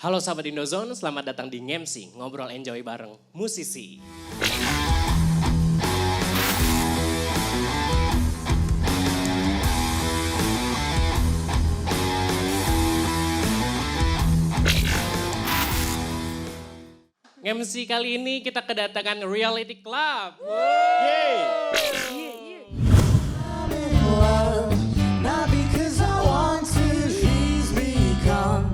Halo sahabat Indozone, selamat datang di Ngemsi, ngobrol enjoy bareng musisi. Ngemsi kali ini kita kedatangan Reality Club. Not because I want to, please become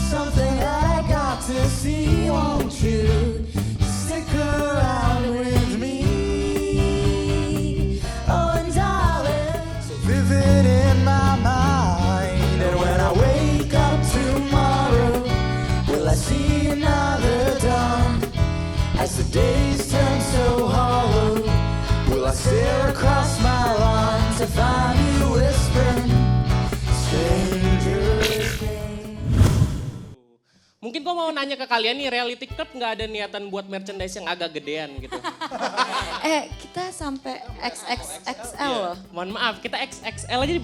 something that I got to see. Won't you stick around with me? Oh, and darling, so vivid in my mind. And when I wake up tomorrow, will I see another dawn? As the days turn so hollow, will I stare across my lawn to find you whispering strangers name? Mungkin gue mau nanya ke kalian nih, Reality Club nggak ada niatan buat merchandise yang agak gedean gitu. Kita sampai XXXL loh. Mohon maaf, kita XXL aja.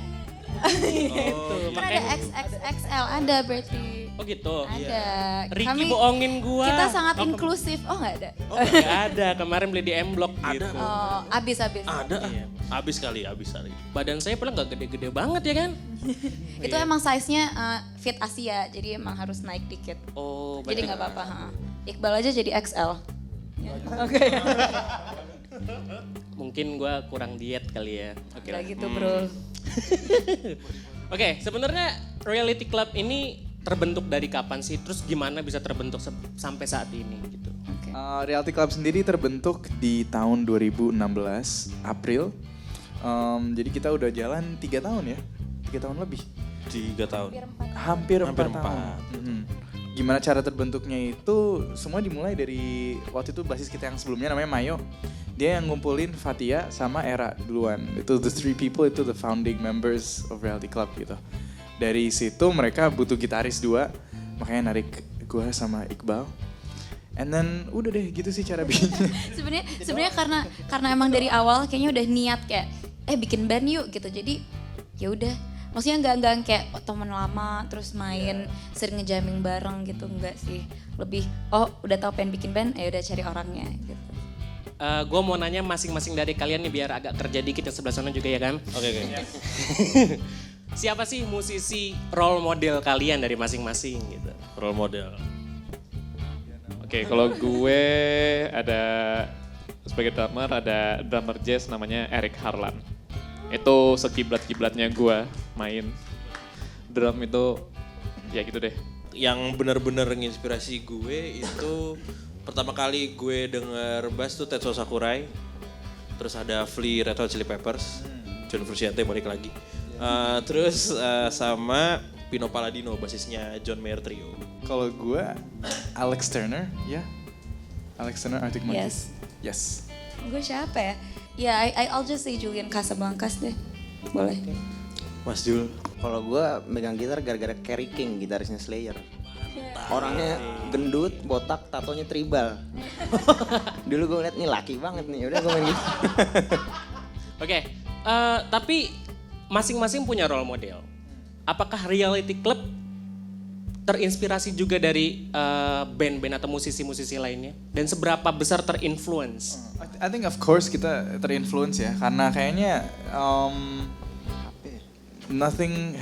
Gitu, Kan ada XXXL, ada berarti. Oh gitu. Ada. Ricky bohongin gua. Kita sangat inklusif. Oh nggak ada. Oh nggak ada, kemarin beli di M-Block gitu. Oh, abis. Ada, Iya. habis kali. Badan saya pula nggak gede-gede banget ya kan? Itu emang size-nya fit Asia, jadi emang harus naik dikit. Oh, Jadi nggak apa-apa. Iqbal aja jadi XL. Oke. Mungkin gua kurang diet kali ya. Oke. Kayak gitu bro. Oke, sebenarnya Reality Club ini terbentuk dari kapan sih? Terus gimana bisa terbentuk sampai saat ini gitu? Reality Club sendiri terbentuk di tahun 2016 April. Jadi kita udah jalan 3 tahun ya, 3 tahun lebih. 3 tahun. Hampir 4 Hampir tahun. empat. Gimana cara terbentuknya itu semua dimulai dari waktu itu basis kita yang sebelumnya namanya Mayo. Dia yang ngumpulin Fatia sama Era duluan. Itu the 3 people, itu the founding members of Reality Club gitu. Dari situ mereka butuh gitaris 2, makanya narik gue sama Iqbal. And then udah deh gitu sih cara bikinnya. Sebenarnya karena emang dari awal kayaknya udah niat kayak bikin band yuk gitu. Jadi ya udah. Maksudnya enggak kayak teman lama terus main sering ngejamming bareng gitu, enggak sih. Lebih udah tahu pengen bikin band, udah cari orangnya gitu. Gue mau nanya masing-masing dari kalian nih biar agak kerja dikit yang sebelah sana juga ya kan? Oke. Siapa sih musisi role model kalian dari masing-masing gitu? Role model. Oke, kalau gue ada sebagai drummer, ada drummer jazz namanya Eric Harlan. Itu sekiblat-kiblatnya gue main drum itu, ya gitu deh. Yang benar-benar nginspirasi gue itu pertama kali gue denger bass tuh Tetsuo Sakurai. Terus ada Flea Red Hot Chili Peppers, John Frusciante balik lagi. Terus sama Pino Palladino, basisnya John Mayer Trio. Kalau gue Alex Turner, ya. Alex Turner Arctic Monkeys. Yes. Yes. Gue siapa ya? Ya, I'll just say Julian Casablancas deh. Boleh. Mas Jul. Kalau gue megang gitar gara-gara Kerry King, gitarisnya Slayer. Orangnya gendut, botak, tatonya tribal. Dulu gue ngeliat nih laki banget nih, udah gue main gitu. Oke, tapi masing-masing punya role model. Apakah Reality Club terinspirasi juga dari band-band atau musisi-musisi lainnya? Dan seberapa besar terinfluence? I think of course kita terinfluence ya, karena kayaknya nothing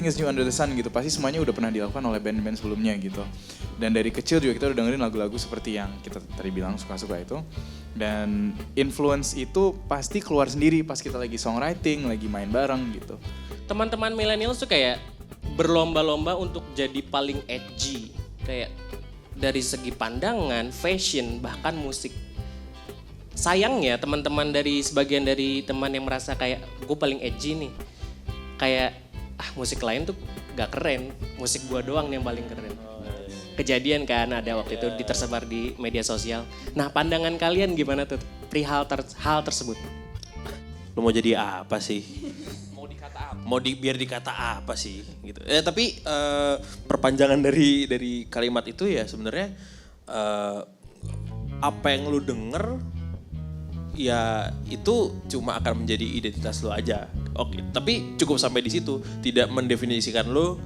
is new under the sun gitu. Pasti semuanya udah pernah dilakukan oleh band-band sebelumnya gitu. Dan dari kecil juga kita udah dengerin lagu-lagu seperti yang kita tadi bilang suka-suka itu. Dan influence itu pasti keluar sendiri pas kita lagi songwriting, lagi main bareng gitu. Teman-teman milenial tuh kayak berlomba-lomba untuk jadi paling edgy. Kayak dari segi pandangan, fashion, bahkan musik. Sayangnya teman-teman dari sebagian dari teman yang merasa kayak gue paling edgy nih. Kayak musik lain tuh gak keren, musik gua doang nih yang paling keren. Kejadian kan ada waktu itu tersebar di media sosial. Nah pandangan kalian gimana tuh perihal hal tersebut? Lo mau jadi apa sih? Biar dikata apa sih gitu. Tapi perpanjangan dari kalimat itu ya sebenarnya apa yang lu denger ya itu cuma akan menjadi identitas lo aja. Oke, tapi cukup sampai di situ, tidak mendefinisikan lo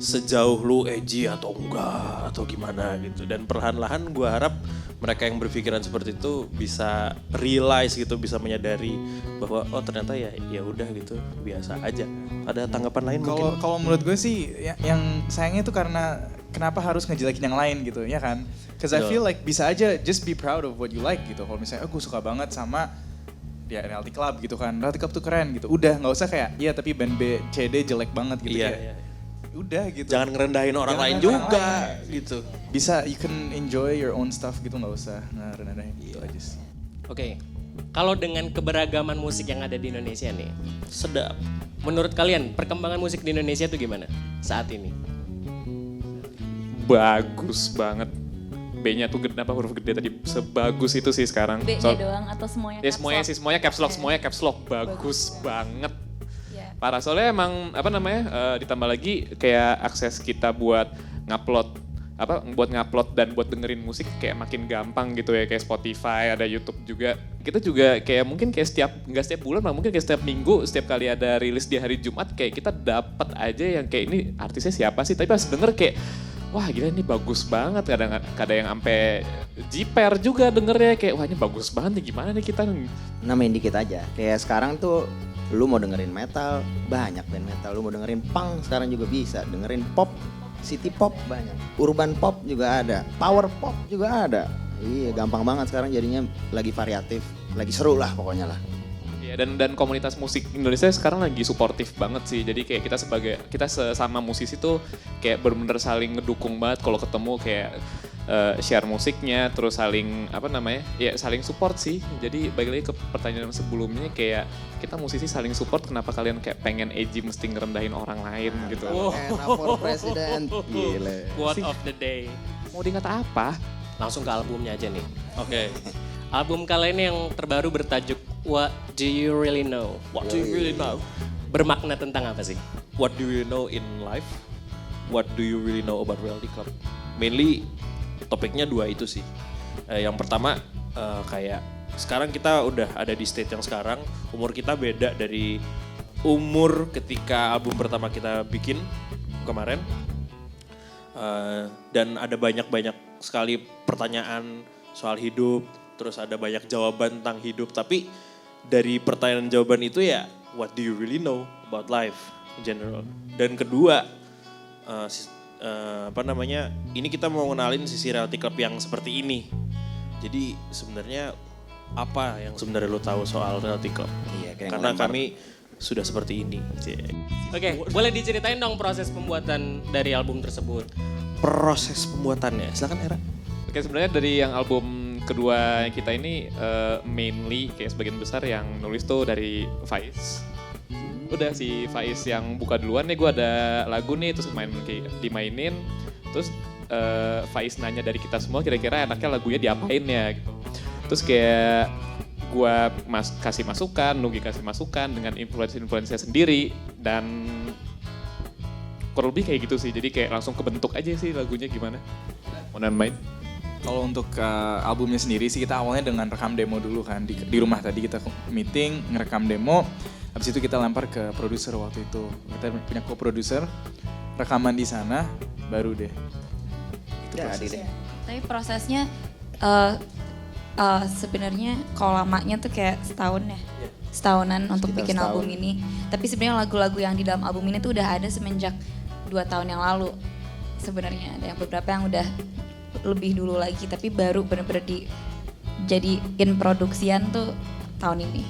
sejauh lu edgy atau enggak atau gimana gitu. Dan perlahan-lahan gue harap mereka yang berpikiran seperti itu bisa realize gitu, bisa menyadari bahwa oh ternyata ya udah gitu, biasa aja. Ada tanggapan lain mungkin? Kalau menurut gue sih yang sayangnya itu karena kenapa harus ngejelekin yang lain gitu ya kan? Cause I feel like bisa aja just be proud of what you like gitu. Kalau misalnya gue suka banget sama ya Reality Club gitu kan, Reality Club tuh keren gitu. Udah nggak usah kayak iya tapi band B, C, D jelek banget gitu Iya, ya. iya. Udah gitu. Jangan ngerendahin orang Jangan lain ngerendahin juga orang lain. gitu. Bisa you can enjoy your own stuff gitu, nggak usah ngerendahin gitu aja sih. Oke, kalau dengan keberagaman musik yang ada di Indonesia nih, Sedap. menurut kalian perkembangan musik di Indonesia itu gimana saat ini? Bagus banget. B-nya tuh kenapa huruf gede tadi sebagus itu sih sekarang. B-nya doang atau semuanya Ya caps semuanya lock? sih, semuanya caps lock, semuanya caps lock. Bagus banget. Iya. Parah, soalnya emang ditambah lagi kayak akses kita buat ngupload dan buat dengerin musik kayak makin gampang gitu ya, kayak Spotify, ada YouTube juga. Kita juga kayak mungkin kayak nggak setiap bulan, mungkin kayak setiap minggu, setiap kali ada rilis di hari Jumat kayak kita dapat aja yang kayak ini artisnya siapa sih, tapi pas denger kayak wah gila ini bagus banget, kadang yang sampai jiper juga dengernya kayak wah ini bagus banget nih, gimana nih kita. Namain dikit aja. Kayak sekarang tuh lu mau dengerin metal, banyak band metal. Lu mau dengerin punk, sekarang juga bisa. Dengerin pop, city pop banyak. Urban pop juga ada, power pop juga ada. Iya, gampang banget sekarang jadinya, lagi variatif, lagi seru lah pokoknya lah. Iya, dan komunitas musik Indonesia sekarang lagi suportif banget sih. Jadi kayak kita sesama musisi tuh kayak bener-bener saling ngedukung banget kalau ketemu, kayak share musiknya, terus saling saling support sih. Jadi balik lagi ke pertanyaan sebelumnya, kayak kita musisi saling support, kenapa kalian kayak pengen edgy mesti ngerendahin orang lain gitu. Enak for president, gile. Quote of the day. Mau dikata apa? Langsung ke albumnya aja nih. Oke. Album kalian yang terbaru bertajuk What Do You Really Know? What do you really know? Bermakna tentang apa sih? What do you know in life? What do you really know about Reality Club? Mainly topiknya dua itu sih. Yang pertama kayak sekarang kita udah ada di state yang sekarang, umur kita beda dari umur ketika album pertama kita bikin kemarin. Dan ada banyak sekali pertanyaan soal hidup, terus ada banyak jawaban tentang hidup, tapi dari pertanyaan jawaban itu ya what do you really know about life in general. Dan kedua ini kita mau kenalin sisi Reality Club yang seperti ini. Jadi sebenarnya apa yang sebenarnya lo tahu soal Reality Club? Iya, kayak Karena ngelempar. kami sudah seperti ini. Oke, boleh diceritain dong proses pembuatan dari album tersebut? Proses pembuatannya, silakan Era. Oke, sebenarnya dari yang album kedua kita ini mainly kayak sebagian besar yang nulis tuh dari Faiz. Udah si Faiz yang buka duluan nih, gue ada lagu nih terus dimainin. Terus Faiz nanya dari kita semua kira-kira enaknya lagunya diapain ya gitu. Terus kayak gue kasih masukan, Nugi kasih masukan dengan influence-influence sendiri, dan kurang lebih kayak gitu sih. Jadi kayak langsung kebentuk aja sih lagunya gimana. Mau main? Kalau untuk albumnya sendiri sih kita awalnya dengan rekam demo dulu kan. Di rumah tadi kita meeting, ngerekam demo. Habis itu kita lempar ke produser waktu itu. Kita punya co-producer, rekaman di sana, baru deh. Itu Jadi prosesnya. deh. Tapi prosesnya sebenarnya kalau lamanya tuh kayak setahun ya. Setahunan untuk Sekitar bikin setahun. album ini. Tapi sebenarnya lagu-lagu yang di dalam album ini tuh udah ada semenjak 2 tahun yang lalu. Sebenarnya ada yang beberapa yang udah lebih dulu lagi, tapi baru bener-bener dijadiin produksian tuh tahun ini.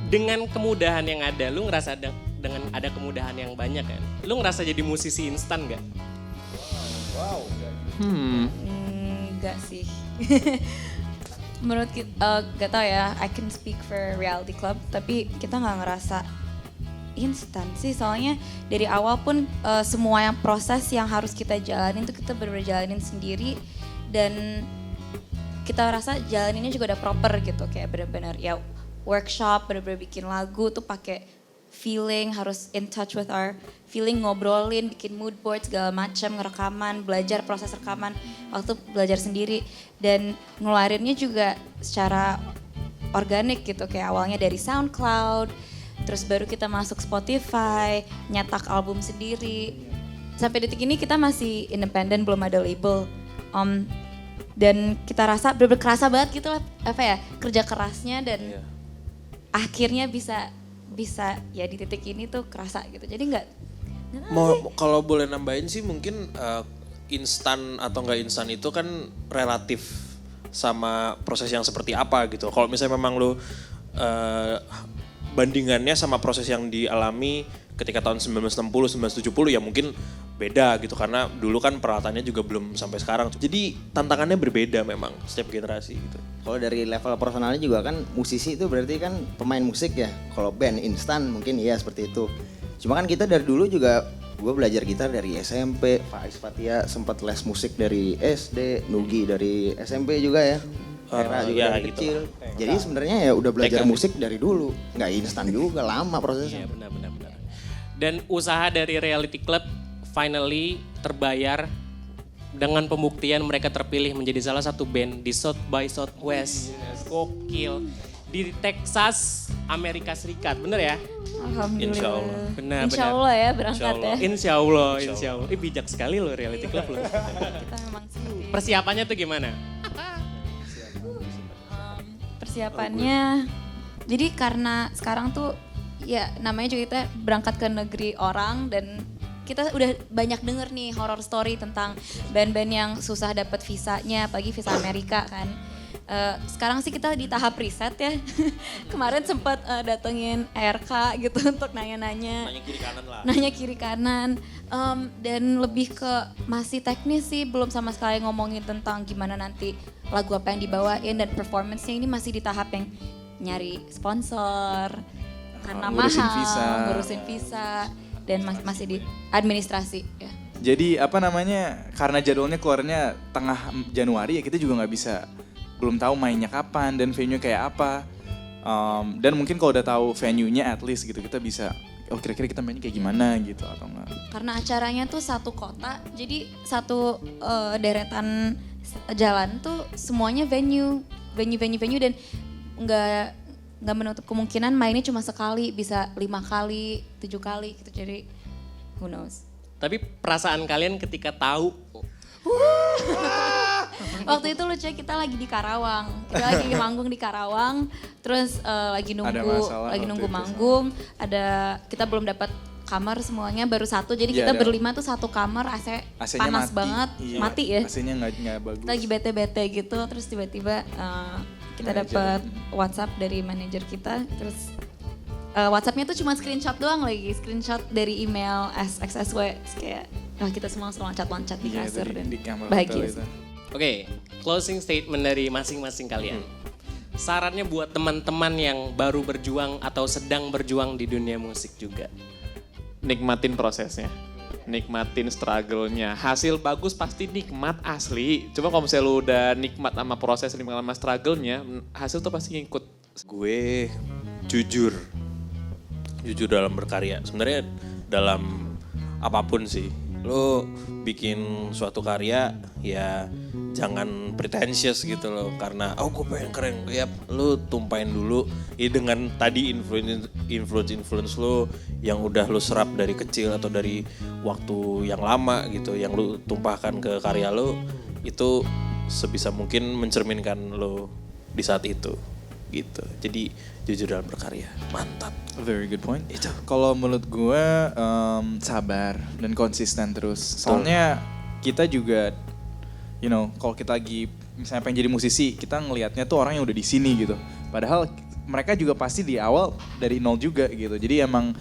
Dengan kemudahan yang ada, lu ngerasa dengan ada kemudahan yang banyak kan? Lu ngerasa jadi musisi instan gak? Enggak sih. Menurut kita, gak tau ya, I can speak for Reality Club, tapi kita nggak ngerasa instan sih, soalnya dari awal pun semua yang proses yang harus kita jalanin tuh kita bener-bener jalanin sendiri, dan kita rasa jalaninnya juga udah proper gitu, kayak bener-bener ya workshop, bener-bener bikin lagu tuh pakai feeling, harus in touch with our feeling, ngobrolin, bikin mood board segala macam, ngerekaman, belajar proses rekaman, waktu belajar sendiri, dan ngeluarinnya juga secara organik gitu, kayak awalnya dari SoundCloud, terus baru kita masuk Spotify, nyetak album sendiri, sampai detik ini kita masih independen, belum ada label. Dan kita rasa bener-bener kerasa banget gitu lah, apa ya, kerja kerasnya dan akhirnya bisa ya di titik ini tuh kerasa gitu. Jadi nggak Kalau boleh nambahin sih mungkin instan atau nggak instan itu kan relatif sama proses yang seperti apa gitu. Kalau misalnya memang lu bandingannya sama proses yang dialami ketika tahun 1960, 1970 ya mungkin beda gitu karena dulu kan peralatannya juga belum sampai sekarang. Jadi tantangannya berbeda memang setiap generasi gitu. Kalau dari level personalnya juga kan musisi itu berarti kan pemain musik ya. Kalau band instan mungkin iya seperti itu. Cuma kan kita dari dulu juga, gue belajar gitar dari SMP, Faiz Fathia sempat les musik dari SD, Nugi dari SMP juga ya. Era juga ya dari gitu kecil. Jadi sebenarnya ya udah belajar musik dari dulu. Nggak instan juga, lama prosesnya. Iya benar. Dan usaha dari Reality Club finally terbayar dengan pembuktian mereka terpilih menjadi salah satu band di South by Southwest. Gokil. Di Texas, Amerika Serikat. Bener ya? Alhamdulillah. Insya Allah. Benar. Insya Allah ya berangkat Insya Allah. ya. Insya Allah. Bijak sekali loh Reality Club loh. Kita memang seperti Persiapannya tuh gimana? persiapannya. Jadi karena sekarang tuh ya namanya juga kita berangkat ke negeri orang dan kita udah banyak denger nih horror story tentang band-band yang susah dapat visanya, apalagi visa Amerika kan. Sekarang sih kita di tahap riset ya. Kemarin sempat datengin RK gitu untuk nanya-nanya. Nanya kiri kanan lah. Nanya kiri kanan. Dan lebih ke masih teknis sih, belum sama sekali ngomongin tentang gimana nanti lagu apa yang dibawain dan performance-nya ini masih di tahap yang nyari sponsor. Karena ngurusin visa dan masih di administrasi ya. Jadi apa namanya, karena jadwalnya keluarnya tengah Januari ya kita juga nggak bisa, belum tahu mainnya kapan dan venue kayak apa. Dan mungkin kalau udah tahu venue-nya at least gitu kita bisa, oh kira-kira kita mainnya kayak gimana gitu atau enggak. Karena acaranya tuh satu kota, jadi satu deretan jalan tuh semuanya venue dan nggak menutup kemungkinan mainnya cuma sekali, bisa 5 kali, 7 kali gitu. Jadi who knows. Tapi perasaan kalian ketika tahu Waktu itu lucu, kita lagi di Karawang. Kita lagi manggung di Karawang, terus lagi nunggu manggung. Kita belum dapat kamar semuanya, baru satu. Jadi kita berlima tuh satu kamar, AC-nya panas banget, mati ya. AC-nya nggak bagus. Kita lagi bete-bete gitu, terus tiba-tiba kita dapat WhatsApp dari manajer kita, terus WhatsApp-nya tuh cuma screenshot doang lagi, screenshot dari email SXSW, kayak kita semua langsung loncat-loncat di kasur dan bahagia sih. Oke, closing statement dari masing-masing kalian. Sarannya buat teman-teman yang baru berjuang atau sedang berjuang di dunia musik juga. Nikmatin prosesnya, nikmatin struggle-nya. Hasil bagus pasti nikmat asli. Cuma kalau misalnya lu udah nikmat sama proses, nikmat sama struggle-nya, hasil tuh pasti ngikut. Gue jujur dalam berkarya. Sebenarnya dalam apapun sih. Lo bikin suatu karya ya jangan pretentious gitu loh. Karena gue pengen keren. Ya lo tumpahin dulu. Dengan tadi influence lo yang udah lo serap dari kecil atau dari waktu yang lama gitu. Yang lo tumpahkan ke karya lo. Itu sebisa mungkin mencerminkan lo di saat itu. Gitu. Jadi jujur dalam berkarya. Mantap. Very good point. Itu. Kalau menurut gue sabar dan konsisten terus. Soalnya kita juga, kalau kita lagi misalnya pengen jadi musisi, kita ngelihatnya tuh orang yang udah di sini gitu. Padahal mereka juga pasti di awal dari nol juga gitu. Jadi emang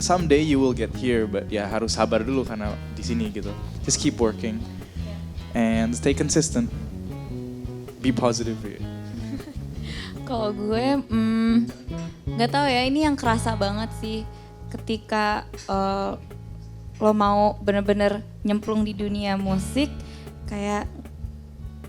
someday you will get here, but ya harus sabar dulu karena di sini gitu. Just keep working and stay consistent. Be positive. Kalau gue nggak tahu ya, ini yang kerasa banget sih ketika lo mau bener-bener nyemplung di dunia musik, kayak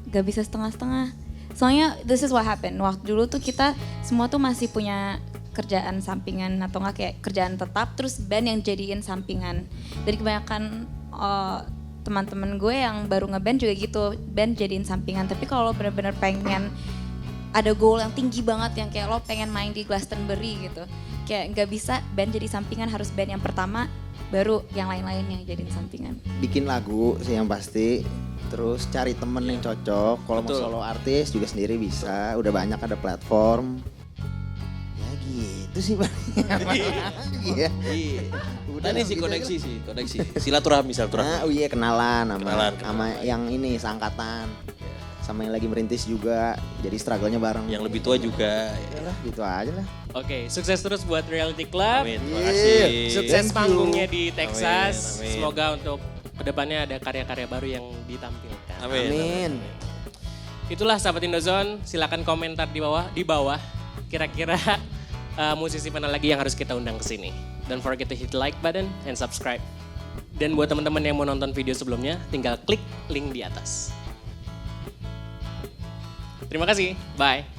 gak bisa setengah-setengah. Soalnya this is what happened. Waktu dulu tuh kita semua tuh masih punya kerjaan sampingan atau enggak kayak kerjaan tetap, terus band yang jadiin sampingan. Dari kebanyakan teman-teman gue yang baru ngeband juga gitu, band jadiin sampingan. Tapi kalau lo bener-bener pengen ada goal yang tinggi banget yang kayak lo pengen main di Glastonbury gitu, kayak nggak bisa band jadi sampingan, harus band yang pertama baru yang lain-lainnya jadiin sampingan. Bikin lagu sih yang pasti. Terus cari temen yang cocok. Kalau mau Betul. solo artis juga sendiri bisa. Udah banyak ada platform. Ya gitu sih Bang. Iya. Iya. Udah Tadi lah, sih gitu koneksi aja. sih, koneksi. Silaturahmi. Nah, oh iya kenalan sama, Kenalan. sama yang ini seangkatan. Sama yang lagi merintis juga. Jadi struggle-nya bareng. Yang lebih tua juga. Yalah, gitu aja lah. Oke, sukses terus buat Reality Club. Amin, terima kasih. Sukses Thank you. panggungnya di Texas. Amin, amin. Semoga untuk kedepannya ada karya-karya baru yang ditampilkan. Amin. Amin. Itulah sahabat Indozone, silakan komentar di bawah. Kira-kira musisi mana lagi yang harus kita undang ke sini. Don't forget to hit like button and subscribe. Dan buat teman-teman yang mau nonton video sebelumnya, tinggal klik link di atas. Terima kasih, bye.